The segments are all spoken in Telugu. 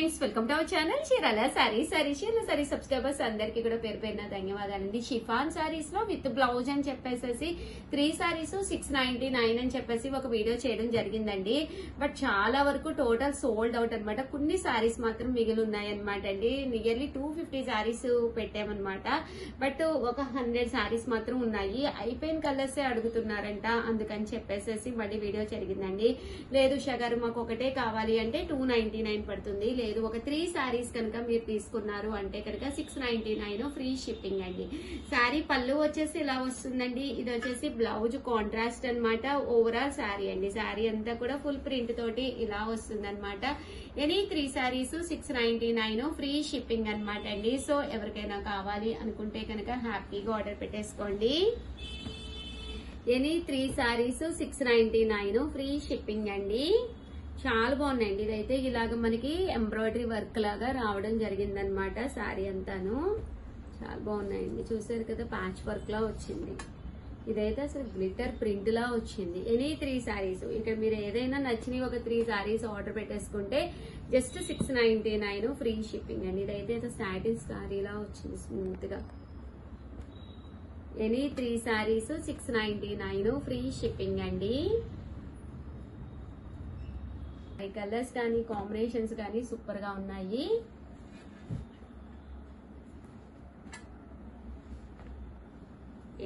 Friends, welcome to our channel Chirala saris. Chirala sari subscribers అందరికి కూడా పేరు పేరున ధన్యవాదాలండి. షిఫాన్ సారీస్ లో విత్ బ్లౌజ్ అని చెప్పేసి 3 సారీస్ 699 అని చెప్పేసి ఒక వీడియో చేయడం జరిగిందండి. బట్ చాలా వరకు టోటల్ సోల్డ్ అవుట్ అనమాట. కొన్ని సారీస్ మాత్రం మిగిలి ఉన్నాయన్నమాట అండి. నియర్లీ 250 సారీస్ పెట్టామన్నమాట. బట్ ఒక 100 సారీస్ మాత్రం ఉన్నాయి. అయిపోయిన కలర్సే అడుగుతున్నారంట, అందుకని చెప్పేసి మళ్ళీ వీడియో జరిగిందండి. లేదు ఉషా గారు మాకు ఒకటే కావాలి అంటే 299 పడుతుంది. లేదు ఒక 3 సారీస్ కనుక మీరు తీసుకున్నారు అంటే కనుక 699 ఫ్రీ షిప్పింగ్ అండి. శారీ పళ్ళు వచ్చేసి ఇలా వస్తుందండి. ఇది వచ్చేసి బ్లౌజ్ కాంట్రాస్ట్ అన్నమాట. ఓవరాల్ శారీ అండి. శారీ అంతా కూడా ఫుల్ ప్రింట్ తోటి ఇలా వస్తుంది అనమాట. ఎనీ 3 సారీస్ 699 ఫ్రీ షిప్పింగ్ అనమాట అండి. సో ఎవరికైనా కావాలి అనుకుంటే కనుక హ్యాపీగా ఆర్డర్ పెట్టేసుకోండి. ఎనీ 3 సారీస్ 699 ఫ్రీ షిప్పింగ్ అండి. చాలా బాగున్నాయండి. ఇదైతే ఇలాగ మనకి ఎంబ్రాయిడరీ వర్క్ లాగా రావడం జరిగిందనమాట. శారీ అంతాను చాలా బాగున్నాయండి. చూసారు కదా, ప్యాచ్ వర్క్ లా వచ్చింది. ఇదైతే అసలు గ్లిటర్ ప్రింట్ లా వచ్చింది. ఎనీ 3 సారీస్ ఇక్కడ మీరు ఏదైనా నచ్చిన ఒక 3 సారీస్ ఆర్డర్ పెట్టేసుకుంటే జస్ట్ 699 ఫ్రీ షిప్పింగ్ అండి. ఇదైతే సాటిన్ సారీలా వచ్చింది స్మూత్ గా. ఎనీ 3 సారీస్ 699 ఫ్రీ షిప్పింగ్ అండి. కలర్స్ కానీ కాంబినేషన్స్ కానీ సూపర్ గా ఉన్నాయి.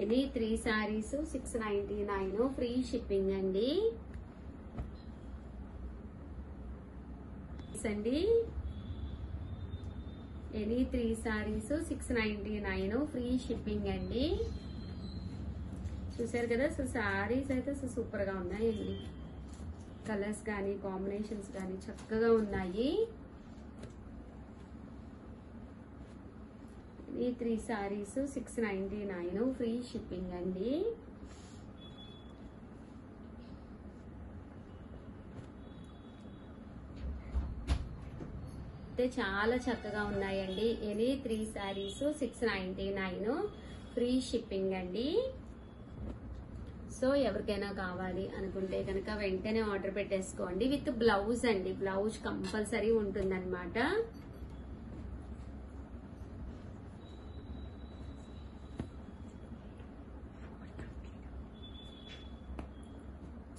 ఎనీ 3 సారీస్ 699 ఫ్రీ షిప్పింగ్ అండి. ఎనీ 3 సారీస్ 699 ఫ్రీ షిప్పింగ్ అండి. చూసారు కదా, సో సారీస్ అయితే సూపర్ గా ఉన్నాయండి. కలర్స్ కానీ కాంబినేషన్స్ కానీ చక్కగా ఉన్నాయి. ఈ 3 సారీస్ 699 ఫ్రీ షిప్పింగ్ అండి. అయితే చాలా చక్కగా ఉన్నాయండి. ఎనీ 3 సారీస్ 699 ఫ్రీ షిప్పింగ్ అండి. సో ఎవరికైనా కావాలి అనుకుంటే కనుక వెంటనే ఆర్డర్ పెట్టేసుకోండి. విత్ బ్లౌజ్ అండి. బ్లౌజ్ కంపల్సరీ ఉంటుందన్నమాట.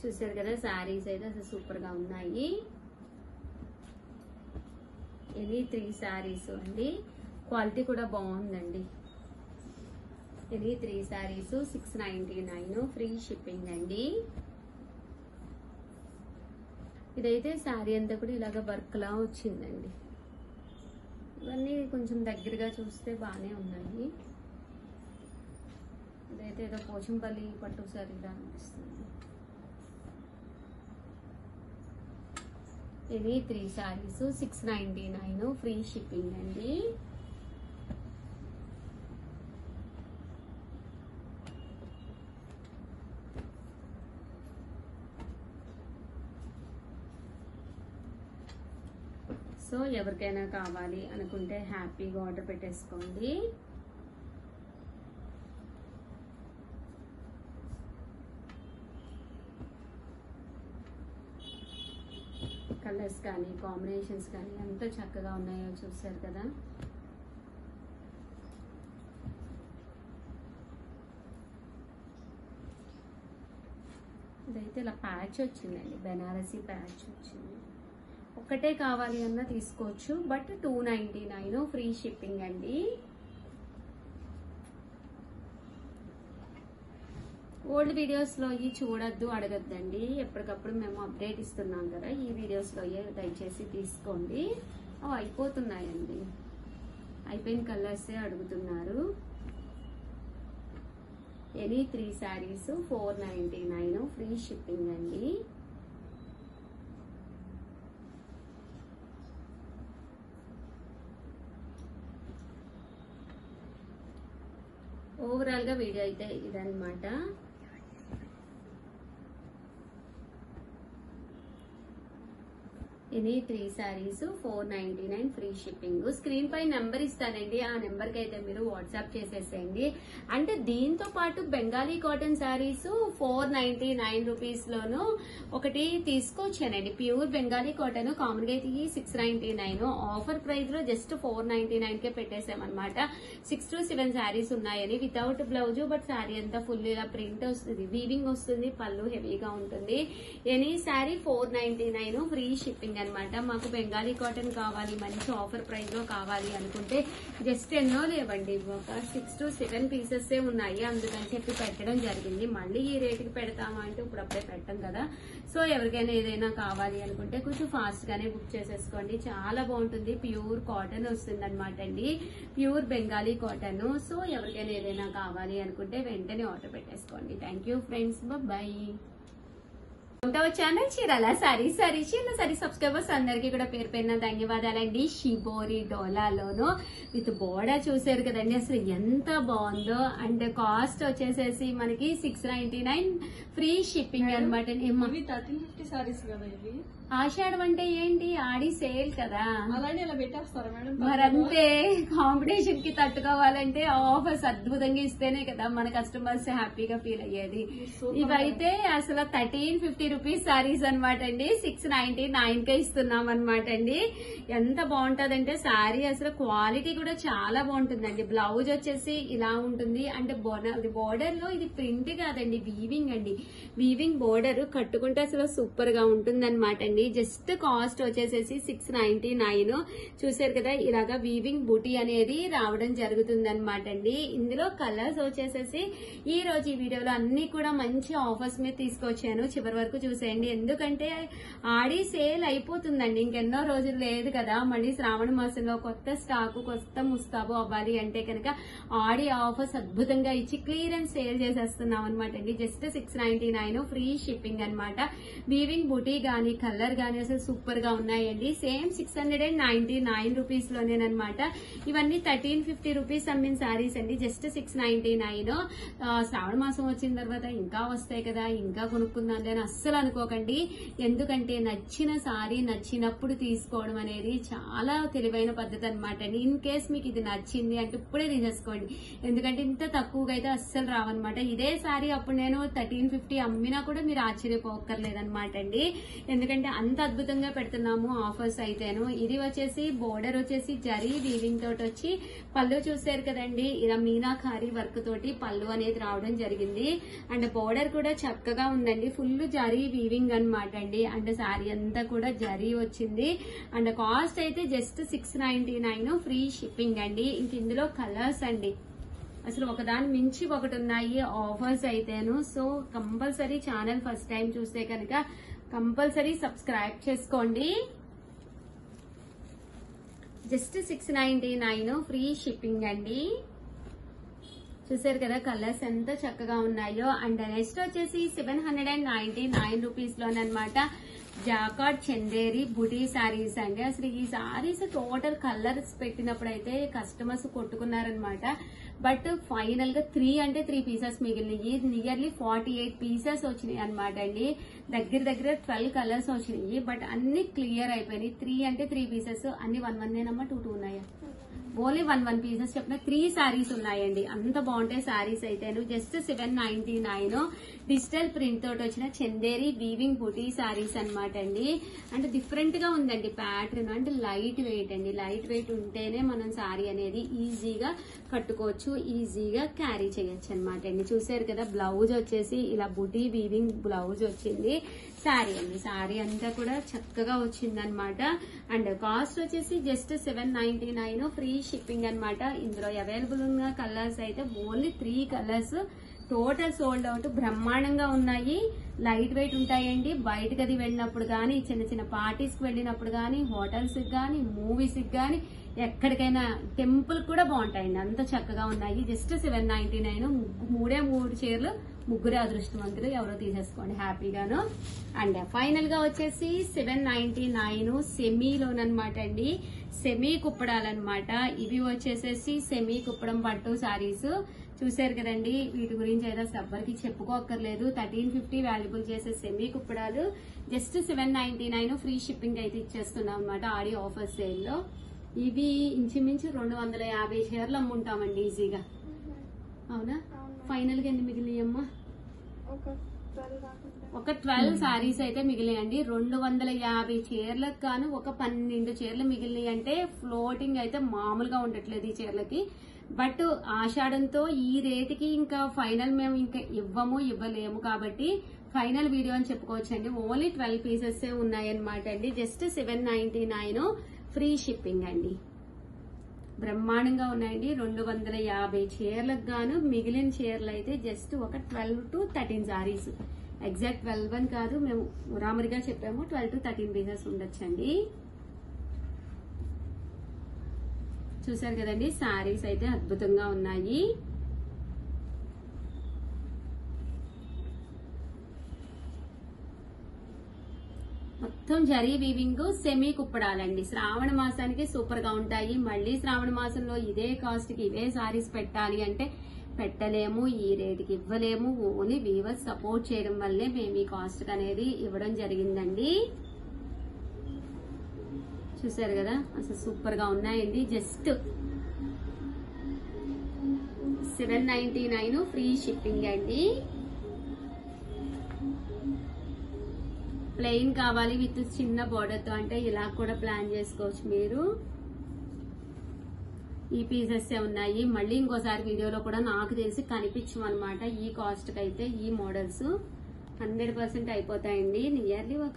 చూసారు కదా, శారీస్ అయితే అసలు సూపర్ గా ఉన్నాయి. ఎనీ 3 సారీస్ అండి. క్వాలిటీ కూడా బాగుందండి. ఎనీ 3 సారీస్ 699 ఫ్రీ షిప్పింగ్ అండి. ఇదైతే శారీ అంతా కూడా ఇలాగ వర్క్ లా వచ్చిందండి. ఇవన్నీ కొంచెం దగ్గరగా చూస్తే బాగానే ఉన్నాయి. ఇదైతే ఏదో పోచంపల్లి పట్టు శారీలా అనిపిస్తుంది. ఎనీ 3 సారీస్ 699 ఫ్రీ షిప్పింగ్ అండి. సో ఎవరికైనా కావాలి అనుకుంటే హ్యాపీగా ఆర్డర్ పెట్టేసుకోండి. కలర్స్ కానీ కాంబినేషన్స్ కానీ ఎంత చక్కగా ఉన్నాయో చూసారు కదా. ఇదైతే ఇలా ప్యాచ్ వచ్చిందండి. బెనారసీ ప్యాచ్ వచ్చింది. ఒకటే కావాలి అన్నా తీసుకోవచ్చు. బట్ 299 ఫ్రీ షిప్పింగ్ అండి. ఓల్డ్ వీడియోస్ లో చూడొద్దు, అడగద్దండి. ఎప్పటికప్పుడు మేము అప్డేట్ ఇస్తున్నాం కదా, ఈ వీడియోస్ లో దయచేసి తీసుకోండి. అయిపోతున్నాయండి. అయిపోయిన కలర్సే అడుగుతున్నారు. ఎనీ 3 సారీస్ 499 ఫ్రీ షిప్పింగ్ అండి. ఓవరాల్ గా వీడియో అయితే ఇదన్నమాట. ఇది 3 సారీస్ 499 ఫ్రీ షిప్పింగ్. స్క్రీన్ పై నెంబర్ ఇస్తానండి, ఆ నెంబర్ కి అయితే మీరు వాట్సాప్ చేసేసేయండి. అంటే దీంతో పాటు బెంగాలీ కాటన్ సారీస్ 499 రూపీస్ లోను ఒకటి తీసుకొచ్చానండి. ప్యూర్ బెంగాలీ కాటన్ కామన్ గా అయితే 699, ఆఫర్ ప్రైస్ లో జస్ట్ 499 కే పెట్టేసామన్నమాట. 6 to 7 సారీస్ ఉన్నాయని, వితౌట్ బ్లౌజ్, బట్ సారీ అంతా ఫుల్ ఇలా ప్రింట్ వస్తుంది, వీవింగ్ వస్తుంది, పళ్ళు హెవీగా ఉంటుంది. ఎనీ సారీ 499 ఫ్రీ షిప్పింగ్ అనమాట. మాకు బెంగాలీ కాటన్ కావాలి, మంచి ఆఫర్ ప్రైస్ లో కావాలి అనుకుంటే జస్ట్ ఎన్నో లేవండి, ఒక 6 to 7 పీసెస్ ఉన్నాయి, అందుకని చెప్పి పెట్టడం జరిగింది. మళ్ళీ ఈ రేటుకి పెడతామా అంటే ఇప్పుడప్పుడే పెట్టం కదా. సో ఎవరికైనా ఏదైనా కావాలి అనుకుంటే కొంచెం ఫాస్ట్ గానే బుక్ చేసేసుకోండి. చాలా బాగుంటుంది, ప్యూర్ కాటన్ వస్తుంది అనమాట అండి, ప్యూర్ బెంగాలీ కాటన్. సో ఎవరికైనా ఏదైనా కావాలి అనుకుంటే వెంటనే ఆర్డర్ పెట్టేసుకోండి. Thank you friends, bye. Channel Chirala sari subscribers అందరికీ కూడా పేరు పేరున ధన్యవాదాలండి. షిబోరి డోలాలోను విత్ బోర్డర్ చూసారు కదండి, అసలు ఎంత బాగుందో. అండ్ కాస్ట్ వచ్చేసేసి మనకి 699 ఫ్రీ షిప్పింగ్ అనమాట. 1350 సారీస్ కదా ఇవి. ఆషాఢం అంటే ఏంటి, ఆడి సేల్ కదా, అలానే ఇలా పెట్టేస్తారా మేడం? మరంతే, కాంపిటీషన్ కి తట్టుకోవాలంటే ఆఫర్స్ అద్భుతంగా ఇస్తేనే కదా మన కస్టమర్స్ హ్యాపీగా ఫీల్ అయ్యేది. ఇవైతే అసలు 1350 రూపీస్ సారీస్ అనమాట అండి, 699 కే ఇస్తున్నాం అనమాట అండి. ఎంత బాగుంటదంటే సారీ అసలు క్వాలిటీ కూడా చాలా బాగుంటుందండి. బ్లౌజ్ వచ్చేసి ఇలా ఉంటుంది, అంటే బోర్డర్ లో ఇది ప్రింట్ కాదండి, వీవింగ్ అండి, వీవింగ్ బోర్డర్ కట్టుకుంటే అసలు సూపర్ గా ఉంటుంది అనమాట అండి. జస్ట్ కాస్ట్ వచ్చేసేసి 699. చూసారు కదా, ఇలాగా వీవింగ్ బూటీ అనేది రావడం జరుగుతుంది అనమాట అండి. ఇందులో కలర్స్ వచ్చేసేసి ఈ రోజు ఈ వీడియోలో అన్ని కూడా మంచి ఆఫర్స్ మీద తీసుకొచ్చాను, చివరి వరకు చూసేయండి. ఎందుకంటే ఆడి సేల్ అయిపోతుందండి, ఇంకెన్నో రోజులు లేదు కదా. మళ్ళీ శ్రావణ మాసంలో కొత్త స్టాకు, కొత్త ముస్తాబు అవ్వాలి అంటే కనుక ఆడి ఆఫర్స్ అద్భుతంగా ఇచ్చి క్లియరెన్స్ సేల్ చేసేస్తున్నాం అనమాట అండి. జస్ట్ 699 ఫ్రీ షిప్పింగ్ అనమాట. వీవింగ్ బూటీ గానీ కలర్ గానీ అసలు సూపర్ గా ఉన్నాయండి. సేమ్ 699 రూపీస్ లోనేనమాట. ఇవన్నీ 1350 రూపీస్ అమ్మిన సారీస్ అండి, జస్ట్ 699. శ్రావణ మాసం వచ్చిన తర్వాత ఇంకా వస్తాయి కదా, ఇంకా కొనుక్కుందాం అని అస్సలు అనుకోకండి. ఎందుకంటే నచ్చిన సారీ నచ్చినప్పుడు తీసుకోవడం అనేది చాలా తెలివైన పద్ధతి అనమాట అండి. ఇన్ కేస్ మీకు ఇది నచ్చింది అంటే ఇప్పుడే తీసేసుకోండి, ఎందుకంటే ఇంత తక్కువగా అయితే అస్సలు రావన్నమాట. ఇదే సారీ అప్పుడు నేను 1350 అమ్మినా కూడా మీరు ఆశ్చర్యపోక్కర్లేదన్నమాట అండి, ఎందుకంటే అంత అద్భుతంగా పెడుతున్నాము ఆఫర్స్ అయితేను. ఇది వచ్చేసి బోర్డర్ వచ్చేసి జరీ వీవింగ్ తోటి వచ్చి, పళ్ళు చూసారు కదండి, ఇలా మీనాకారి వర్క్ తోటి పళ్ళు అనేది రావడం జరిగింది. అండ్ బోర్డర్ కూడా చక్కగా ఉందండి, ఫుల్ జరీ వీవింగ్ అనమాట అండి. అండ్ సారీ అంతా కూడా జరీ వచ్చింది. అండ్ కాస్ట్ అయితే జస్ట్ 699 ఫ్రీ షిప్పింగ్ అండి. ఇంక ఇందులో కలర్స్ అండి అసలు ఒకదాని మించి ఒకటి ఉన్నాయి ఆఫర్స్ అయితేను. So compulsory channel first time చూస్తే కనుక కంపల్సరీ సబ్స్క్రైబ్ చేసుకోండి. జస్ట్ 699 ఫ్రీ షిప్పింగ్ అండి. చూసారు కదా కలర్స్ ఎంత చక్కగా ఉన్నాయో. అండ్ నెక్స్ట్ వచ్చేసి 799 రూపీస్ లోనమాట జాకార్డ్ చందేరి బుటీ సారీస్ అండి. అసలు ఈ సారీస్ టోటల్ కలర్స్ పెట్టినప్పుడు అయితే కస్టమర్స్ కొట్టుకున్నారనమాట. బట్ ఫైనల్ గా 3 పీసెస్ మిగిలినాయి. నియర్లీ 48 పీసెస్ వచ్చినాయి అనమాట అండి. దగ్గర 12 కలర్స్ వచ్చినాయి, బట్ అన్ని క్లియర్ అయిపోయినాయి. 3 పీసెస్ అన్ని 1 2 ఉన్నాయా, ఓన్లీ 1 పీసెస్ చెప్పిన 3 సారీస్ ఉన్నాయండి. అంత బాగుంటాయి సారీస్ అయితే. జస్ట్ 799 డిజిటల్ ప్రింట్ తోటి వచ్చిన చందేరి వీవింగ్ బుటీ సారీస్ అనమాట అండి. అంటే డిఫరెంట్ గా ఉందండి ప్యాటర్న్, అంటే లైట్ వెయిట్ అండి. లైట్ వెయిట్ ఉంటేనే మనం సారీ అనేది ఈజీగా కట్టుకోవచ్చు, ఈజీగా క్యారీ చేయొచ్చు అనమాట అండి. చూసారు కదా బ్లౌజ్ వచ్చేసి ఇలా బుటీ వీవింగ్ బ్లౌజ్ వచ్చింది. సారీ అండి, సారీ అంతా కూడా చక్కగా వచ్చింది అనమాట. అండ్ కాస్ట్ వచ్చేసి జస్ట్ 799 ఫ్రీ షిప్పింగ్ అనమాట. ఇందులో అవైలబుల్ ఉన్న కలర్స్ అయితే only 3 colours total sold out, బ్రహ్మాండంగా ఉన్నాయి. లైట్ వెయిట్ ఉంటాయండి. బయటకు అది వెళ్ళినప్పుడు కానీ, చిన్న పార్టీస్ కి వెళ్ళినప్పుడు కానీ, హోటల్స్ కి కానీ, మూవీస్ కి కానీ, ఎక్కడికైనా టెంపుల్ కూడా బాగుంటాయండి. అంత చక్కగా ఉన్నాయి. జస్ట్ 799 3 చీరలు ముగ్గురే అదృష్టవంతులు, ఎవరో తీసేసుకోండి హ్యాపీగాను. అండ్ ఫైనల్ గా వచ్చేసి 799 సెమీలోనమాట అండి. సెమీ కుప్పడాలన్నమాట. ఇవి వచ్చేసేసి సెమీ కుప్పడం పట్టు సారీస్ చూసారు కదండి. వీటి గురించి అయితే అసలు ఎవ్వరికి చెప్పుకోక్కర్లేదు. 1350 వాల్యుబుల్ చేసే సెమీ కుప్పడాలు జస్ట్ 799 ఫ్రీ షిప్పింగ్ అయితే ఇచ్చేస్తున్నాం అనమాట ఆడి ఆఫర్ సేల్ లో. ఇవి ఇంచుమించు 250 చీరలు అమ్ముంటామండి ఈజీగా. అవునా? ఫైనల్ గా ఎన్ని మిగిలియమ్మా? ఒక 12 సారీస్ అయితే మిగిలియండి. 250 చీరలకు గాను ఒక 12 చీరలు మిగిలినాయి అంటే ఫ్లోటింగ్ అయితే మామూలుగా ఉండట్లేదు ఈ చీరలకి. బట్ ఆషాఢంతో ఈ రేటుకి ఇంకా ఫైనల్ మేము ఇంకా ఇవ్వలేము కాబట్టి ఫైనల్ వీడియో అని చెప్పుకోవచ్చండి. ఓన్లీ 12 పీసెస్ ఉన్నాయన్నమాట అండి. జస్ట్ 799 ఫ్రీ షిప్పింగ్ అండి. బ్రహ్మాండంగా ఉన్నాయండి. 250 చీరలకు గాను మిగిలిన చీరలు అయితే జస్ట్ ఒక 12 to 13 సారీస్. ఎగ్జాక్ట్ 12 అని కాదు, మేము మురామరిగా చెప్పాము. 12 to 13 పీసెస్ ఉండొచ్చండి. చూసారు కదండి, సారీస్ అయితే అద్భుతంగా ఉన్నాయి. మొత్తం జరీ వీవింగ్ సెమీ కుప్పడాలండి. శ్రావణ మాసానికి సూపర్ గా ఉంటాయి. మళ్ళీ శ్రావణ మాసంలో ఇదే కాస్ట్ కి ఇవే సారీస్ పెట్టాలి అంటే పెట్టలేము, ఈ రేటుకి ఇవ్వలేము. ఓన్లీ వీవర్స్ సపోర్ట్ చేయడం వల్లే మేము ఈ కాస్ట్ అనేది ఇవ్వడం జరిగిందండి. చూసారు కదా, అసలు సూపర్ గా ఉన్నాయండి. జస్ట్ 799 ఫ్రీ షిప్పింగ్ అండి. ప్లెయిన్ కావాలి విత్ చిన్న బోర్డర్ తో అంటే ఇలా కూడా ప్లాన్ చేసుకోవచ్చు మీరు. ఈ పీసెస్ ఉన్నాయి. మళ్ళీ ఇంకోసారి వీడియోలో కూడా నాకు తెలిసి కనిపించమన్నమాట. ఈ కాస్ట్ కి అయితే ఈ మోడల్స్ 100% అయిపోతాయండి. నియర్లీ ఒక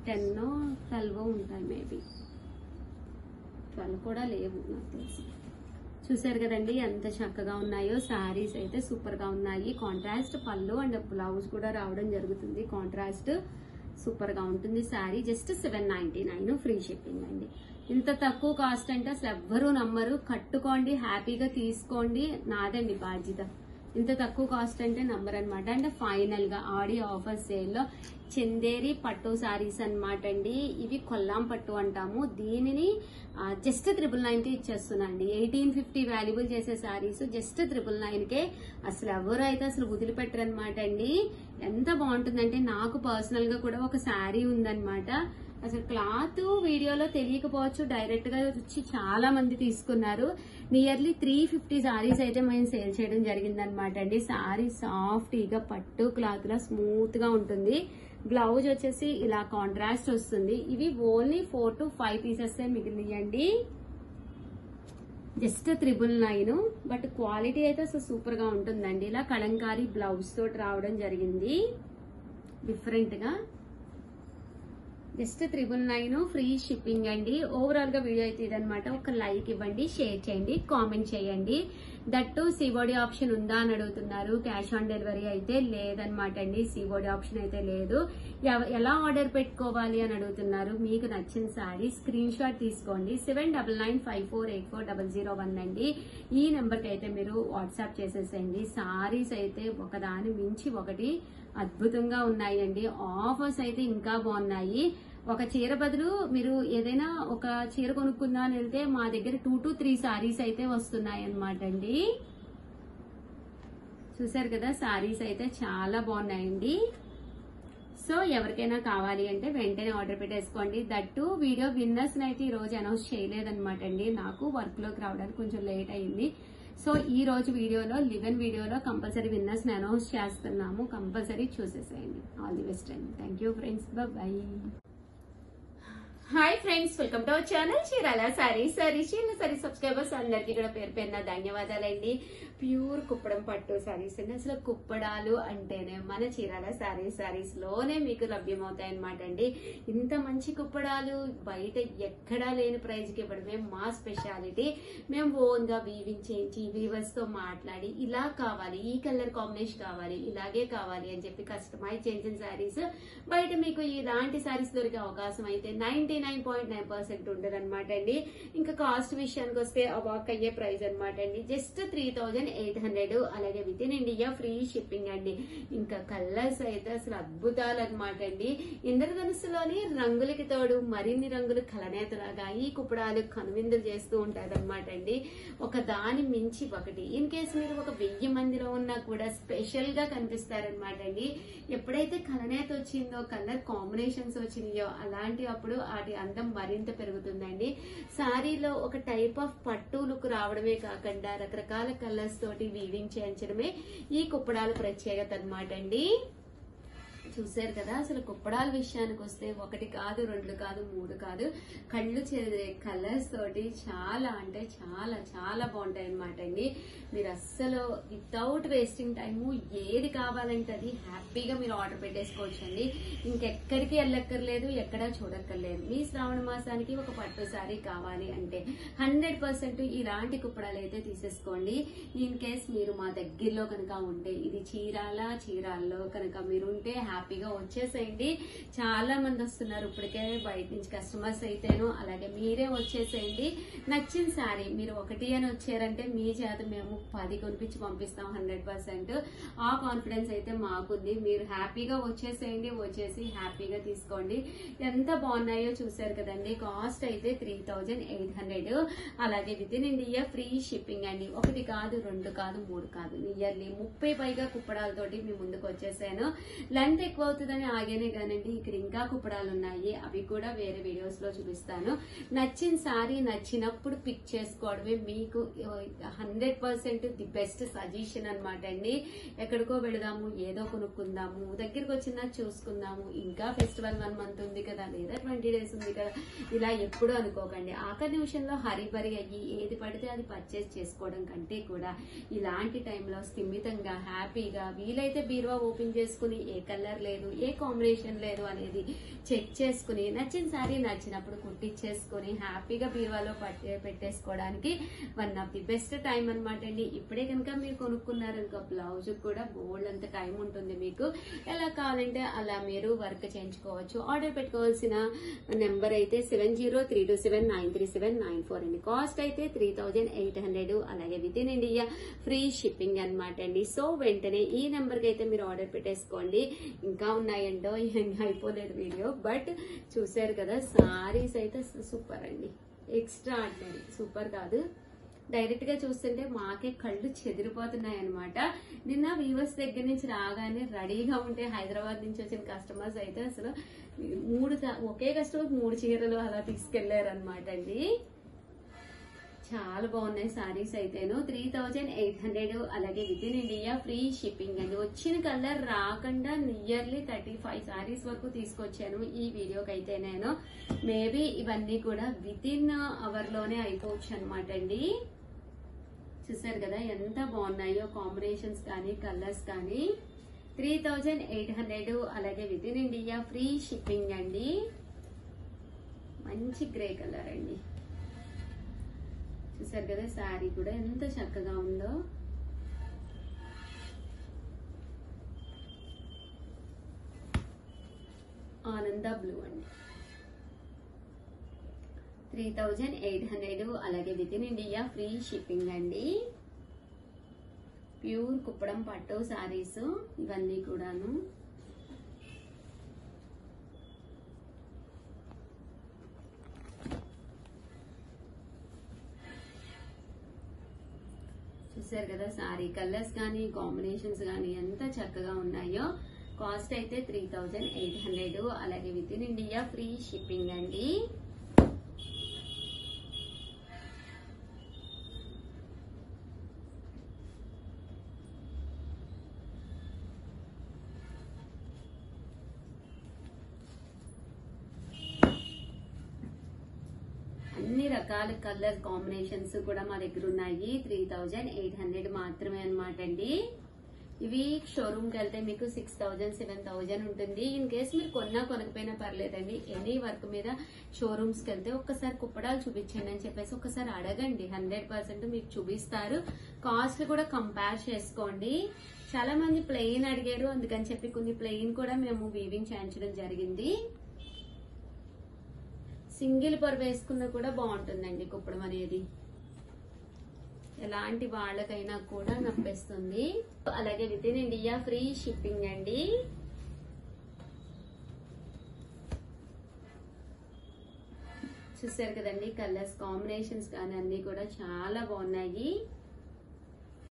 10 12 ఉంటాయి. మేబీ 12 కూడా లేవు నాకు తెలిసి. చూసారు కదండి ఎంత చక్కగా ఉన్నాయో. సారీస్ అయితే సూపర్ గా ఉన్నాయి. కాంట్రాస్ట్ పళ్ళు అండ్ బ్లౌజ్ కూడా రావడం జరుగుతుంది. కాంట్రాస్ట్ సూపర్ గా ఉంటుంది సారీ. జస్ట్ 799 ఫ్రీ షిప్పింగ్ అండి. ఇంత తక్కువ కాస్ట్ అంటే అసలు ఎవ్వరూ నమ్మరు. కట్టుకోండి, హ్యాపీగా తీసుకోండి, నాదండి బాధ్యత. ఇంత తక్కువ కాస్ట్ అంటే నంబర్ అనమాట. అండ్ ఫైనల్ గా ఆడి ఆఫర్ సేల్ లో చందేరి పట్టు సారీస్ అనమాట అండి. ఇవి కొల్లాం పట్టు అంటాము. దీనిని జస్ట్ 999 కి ఇచ్చేస్తున్నాండి. 1850 వాల్యుబుల్ చేసే సారీస్ జస్ట్ 999 కే. అసలు ఎవరు అయితే అసలు వదిలిపెట్టరు అనమాట అండి. ఎంత బాగుంటుందంటే నాకు పర్సనల్ గా కూడా ఒక శారీ ఉందన్నమాట. అసలు క్లాత్ వీడియోలో తెలియకపోవచ్చు, డైరెక్ట్ గా వచ్చి చాలా మంది తీసుకున్నారు. నియర్లీ 350 సారీస్ అయితే మేము సేల్ చేయడం జరిగిందనమాట అండి. సారీ సాఫ్టీగా పట్టు క్లాత్ లా స్మూత్ గా ఉంటుంది. బ్లౌజ్ వచ్చేసి ఇలా కాంట్రాస్ట్ వస్తుంది. ఇవి ఓన్లీ 4 to 5 పీసెస్ మిగిలియండి. జస్ట్ 999. బట్ క్వాలిటీ అయితే అసలు సూపర్ గా ఉంటుందండి. ఇలా కలంకారీ బ్లౌజ్ తోటి రావడం జరిగింది డిఫరెంట్ గా. జస్ట్ 999 ఫ్రీ షిప్పింగ్ అండి. ఓవరాల్ గా వీడియో అయితే ఇదనమాట. ఒక లైక్ ఇవ్వండి, షేర్ చేయండి, కామెంట్ చేయండి. దట్టు సిఓడి ఆప్షన్ ఉందా అని అడుగుతున్నారు. క్యాష్ ఆన్ డెలివరీ అయితే లేదనమాట అండి. సిఓడి ఆప్షన్ అయితే లేదు. ఎలా ఆర్డర్ పెట్టుకోవాలి అని అడుగుతున్నారు. మీకు నచ్చిన సారీ స్క్రీన్ షాట్ తీసుకోండి. 7995484001 అండి. ఈ నెంబర్ కి అయితే మీరు వాట్సాప్ చేసేసేయండి. సారీస్ అయితే ఒకదాని మించి ఒకటి అద్భుతంగా ఉన్నాయండి. ఆఫర్స్ అయితే ఇంకా బాగున్నాయి. ఒక చీర బదులు మీరు ఏదైనా ఒక చీర కొనుక్కుందా అని వెళ్తే మా దగ్గర 2 to 3 సారీస్ అయితే వస్తున్నాయి అన్నమాట అండి. చూసారు కదా, సారీస్ అయితే చాలా బాగున్నాయండి. సో ఎవరికైనా కావాలి అంటే వెంటనే ఆర్డర్ పెట్టేసుకోండి. దట్టు వీడియో విన్నర్స్ అయితే ఈ రోజు అనౌన్స్ చేయలేదన్నమాట అండి. నాకు వర్క్ లోకి రావడానికి కొంచెం లేట్ అయింది. సో ఈ రోజు వీడియోలో వీడియోలో కంపల్సరీ విన్నర్స్ ని అనౌన్స్ చేస్తున్నాము. కంపల్సరీ చూసేసేయండి. ఆల్ ది బెస్ట్ అండి. Thank you friends. By. Hi friends, welcome to our channel Chirala saris. Chirala saris subscribers అందరికీ కూడా పేరు పేరున ధన్యవాదాలండి. ప్యూర్ కుప్పడం పట్టు సారీస్ అండి. అసలు కుప్పడాలు అంటేనే మన చీరాల సారీస్ లోనే మీకు లభ్యమవుతాయి అనమాట అండి. ఇంత మంచి కుప్పడాలు బయట ఎక్కడా లేని ప్రైజ్ కి ఇవ్వడమే మా స్పెషాలిటీ. మేము ఓన్ గా వీవింగ్ చేయించి వీవర్స్ తో మాట్లాడి ఇలా కావాలి, ఈ కలర్ కాంబినేషన్ కావాలి, ఇలాగే కావాలి అని చెప్పి కస్టమైజ్ చేయించిన సారీస్ బయట మీకు ఇలాంటి సారీస్ దొరికే అవకాశం అయితే 90 99.9% ఉండదు అనమాట అండి. ఇంకా కాస్ట్ విషయానికి వస్తే అవాక్ అయ్యే ప్రైస్ అనమాట అండి. జస్ట్ 3800, అలాగే with in India free shipping అండి. ఇంకా కలర్స్ అయితే అసలు అద్భుతాలు అనమాట అండి. ఇంద్రధనుస్సులోని రంగులకి తోడు మరిన్ని రంగులు కలనేతలాగా ఈ కుప్పడాలు కనువిందులు చేస్తూ ఉంటారు అనమాట అండి. ఒక దాని మించి ఒకటి. ఇన్ కేసు మీరు ఒక 1000 మందిలో ఉన్నా కూడా స్పెషల్ గా కనిపిస్తారనమాట అండి. ఎప్పుడైతే కలనేత వచ్చిందో, కలర్ కాంబినేషన్స్ వచ్చినాయో అలాంటి అప్పుడు వాటి అందం మరింత పెరుగుతుందండి. శారీలో ఒక టైప్ ఆఫ్ పట్టు లుక్ రావడమే కాకుండా రకరకాల కలర్స్ తోటి వీవింగ్ చేయించడమే ఈ కుప్పడాల ప్రత్యేకత అనమాట అండి. చూసారు కదా, అసలు కుప్పడాల విషయానికి వస్తే 1 కాదు 2 కాదు 3 కాదు, కళ్ళు చెదిరే కలర్స్ తోటి చాలా అంటే చాలా చాలా బాగుంటాయి అనమాట అండి. మీరు అస్సలు వితౌట్ వేస్టింగ్ టైము ఏది కావాలంటే అది హ్యాపీగా మీరు ఆర్డర్ పెట్టేసుకోవచ్చు అండి. ఇంకెక్కడికి వెళ్ళక్కర్లేదు, ఎక్కడా చూడక్కర్లేదు. మీ శ్రావణ మాసానికి ఒక పట్టు సారీ కావాలి అంటే 100% ఇలాంటి కుప్పడాలు అయితే తీసేసుకోండి. ఇన్ కేస్ మీరు మా దగ్గరలో కనుక ఉంటే, ఇది చీరాల్లో కనుక మీరు ఉంటే హ్యాపీగా వచ్చేసేయండి. చాలా మంది వస్తున్నారు ఇప్పటికే బయట నుంచి కస్టమర్స్ అయితేను, అలాగే మీరే వచ్చేసేయండి. నచ్చిన శారీ మీరు 1 అని వచ్చారంటే మీ చేత మేము 10 కొనిపించి పంపిస్తాం 100%. ఆ కాన్ఫిడెన్స్ అయితే మాకుంది. మీరు హ్యాపీగా వచ్చేసేయండి, వచ్చేసి హ్యాపీగా తీసుకోండి. ఎంత బాగున్నాయో చూసారు కదండి. కాస్ట్ అయితే 3800, అలాగే with in India free shipping అండి. 1 కాదు 2 కాదు 3 కాదు, నియర్లీ 30 పైగా కుప్పడాలతోటి మీ ముందుకు వచ్చేసాను. లెంత్ ఎక్కువ అవుతుందని ఆగేనే కానండి, ఇక్కడ ఇంకా కుప్పడాలు ఉన్నాయి, అవి కూడా వేరే వీడియోస్ లో చూపిస్తాను. నచ్చిన సారీ నచ్చినప్పుడు పిక్ చేసుకోవడమే మీకు 100% ది బెస్ట్ సజెషన్ అనమాట అండి. ఎక్కడికో వెళదాము, ఏదో కొనుక్కుందాము, దగ్గరికి వచ్చినా చూసుకుందాము, ఇంకా ఫెస్టివల్ 1 మంత్ ఉంది కదా, లేదా 20 days ఉంది కదా, ఇలా ఎప్పుడు అనుకోకండి. ఆఖరి నిమిషంలో హరిబరి అయ్యి ఏది పడితే అది పర్చేస్ చేసుకోవడం కంటే కూడా ఇలాంటి టైంలో స్థిమితంగా హ్యాపీగా వీలైతే బీరువా ఓపెన్ చేసుకుని ఏ కలర్ లేదు, ఏ కాంబినేషన్ లేదు అనేది చెక్ చేసుకుని నచ్చిన సారీ నచ్చినప్పుడు కుట్టించేసుకుని హ్యాపీగా బీరువాలో పెట్టేసుకోవడానికి 1 ఆఫ్ ది బెస్ట్ టైం అనమాట అండి. ఇప్పుడే కనుక మీరు కొనుక్కున్నారు ఇంకా బ్లౌజ్ కూడా బోల్డ్ అంత టైం ఉంటుంది మీకు. ఎలా కావాలంటే అలా మీరు వర్క్ చేయించుకోవచ్చు. ఆర్డర్ పెట్టుకోవాల్సిన నెంబర్ అయితే 7032793794 అండి. కాస్ట్ అయితే 3800, అలాగే with in India free shipping అనమాట అండి. సో వెంటనే ఈ నెంబర్ కి అయితే మీరు ఆర్డర్ పెట్టేసుకోండి. ఇంకా ఉన్నాయండో, అయిపోలేదు వీడియో, బట్ చూసారు కదా సారీస్ అయితే సూపర్ అండి. ఎక్స్ట్రా ఆర్డినరీ, సూపర్ కాదు, డైరెక్ట్ గా చూస్తుంటే మాకే కళ్ళు చెదిరిపోతున్నాయి అనమాట. నిన్న వీవర్స్ దగ్గర నుంచి రాగానే రెడీగా ఉంటే హైదరాబాద్ నుంచి వచ్చిన కస్టమర్స్ అయితే అసలు ఒకే కస్టమర్ 3 చీరలు అలా తీసుకెళ్లారు అనమాట అండి. చాలా బాగున్నాయి సారీస్ అయితేను. 3800, అలాగే with in India free shipping అండి. వచ్చిన కలర్ రాకుండా నియర్లీ 35 సారీస్ వరకు తీసుకొచ్చాను ఈ వీడియోకి అయితే. నేను మేబీ ఇవన్నీ కూడా విత్ ఇన్ అవర్ లోనే అయిపోవచ్చు అనమాట అండి. చూసారు కదా ఎంత బాగున్నాయో కాంబినేషన్స్ కానీ కలర్స్ కానీ. 3800, అలాగే with in India free shipping అండి. మంచి గ్రే కలర్ అండి. చూసారు కదా శారీ కూడా ఎంత చక్కగా ఉందో. ఆనంద బ్లూ అండి. 3800, అలాగే with in India free shipping అండి. ప్యూర్ కుప్పడం పట్టు శారీస్ ఇవన్నీ కూడాను. చూసారు కదా సారీ కలర్స్ కానీ కాంబినేషన్స్ కానీ ఎంత చక్కగా ఉన్నాయో. కాస్ట్ అయితే 3800, అలాగే with in India free shipping అండి. అన్ని రకాల కలర్ కాంబినేషన్స్ కూడా మా దగ్గర ఉన్నాయి. 3800 మాత్రమే అనమాట అండి. ఇవి షోరూమ్ కి వెళ్తే మీకు 6000 7000 ఉంటుంది. ఇన్ కేసు మీరు కొనకపోయినా పర్లేదండి. ఎనీ వర్క్ మీద షోరూమ్స్ కి వెళ్తే ఒక్కసారి కుప్పడాలు చూపించండి అని చెప్పేసి ఒక్కసారి అడగండి, 100% మీకు చూపిస్తారు. కాస్ట్ కూడా కంపేర్ చేసుకోండి. చాలా మంది ప్లెయిన్ అడిగారు, అందుకని చెప్పి కొన్ని ప్లెయిన్ కూడా మేము వీవింగ్ చేయించడం జరిగింది. సింగిల్ పొర వేసుకున్నా కూడా బాగుంటుందండి కుప్పడం అనేది. ఎలాంటి వాళ్ళకైనా కూడా నప్పేస్తుంది. అలాగే with in India free shipping అండి. చూసారు కదండి, కలర్స్ కాంబినేషన్స్ కానీ అన్ని కూడా చాలా బాగున్నాయి.